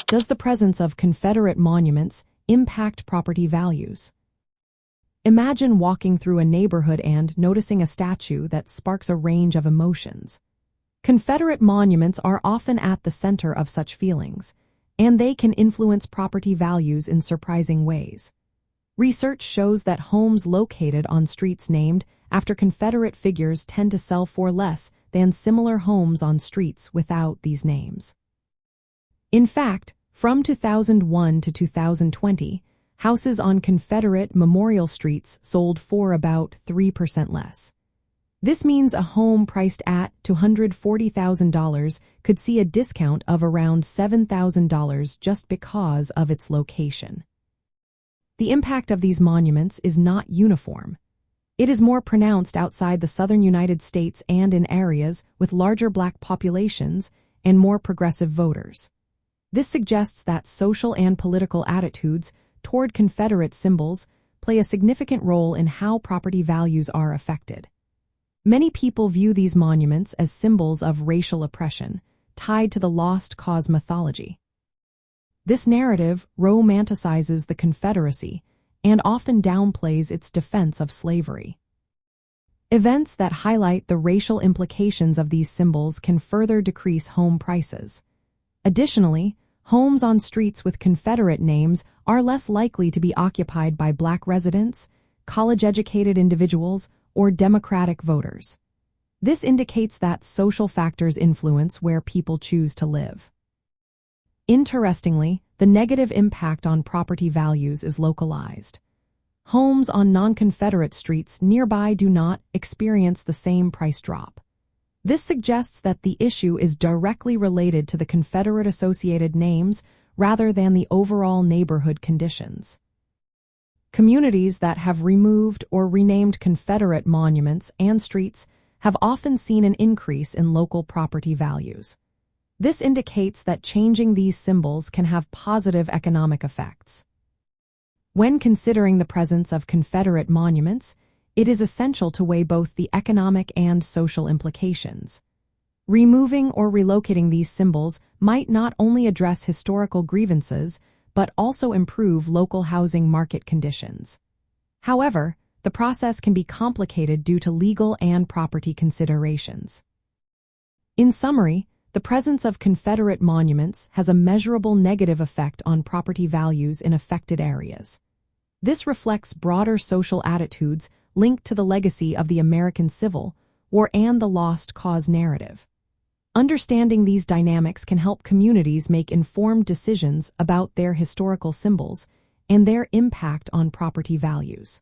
Does the presence of Confederate monuments impact property values? Imagine walking through a neighborhood and noticing a statue that sparks a range of emotions. Confederate monuments are often at the center of such feelings, and they can influence property values in surprising ways. Research shows that homes located on streets named after Confederate figures tend to sell for less than similar homes on streets without these names. In fact, from 2001 to 2020, houses on Confederate memorial streets sold for about 3% less. This means a home priced at $240,000 could see a discount of around $7,000 just because of its location. The impact of these monuments is not uniform. It is more pronounced outside the southern United States and in areas with larger Black populations and more progressive voters. This suggests that social and political attitudes toward Confederate symbols play a significant role in how property values are affected. Many people view these monuments as symbols of racial oppression, tied to the Lost Cause mythology. This narrative romanticizes the Confederacy and often downplays its defense of slavery. Events that highlight the racial implications of these symbols can further decrease home prices. Additionally, homes on streets with Confederate names are less likely to be occupied by Black residents, college-educated individuals, or Democratic voters. This indicates that social factors influence where people choose to live. Interestingly, the negative impact on property values is localized. Homes on non-Confederate streets nearby do not experience the same price drop. This suggests that the issue is directly related to the Confederate-associated names rather than the overall neighborhood conditions. Communities that have removed or renamed Confederate monuments and streets have often seen an increase in local property values. This indicates that changing these symbols can have positive economic effects. When considering the presence of Confederate monuments, it is essential to weigh both the economic and social implications. Removing or relocating these symbols might not only address historical grievances, but also improve local housing market conditions. However, the process can be complicated due to legal and property considerations. In summary, the presence of Confederate monuments has a measurable negative effect on property values in affected areas. This reflects broader social attitudes linked to the legacy of the American Civil War and the Lost Cause narrative. Understanding these dynamics can help communities make informed decisions about their historical symbols and their impact on property values.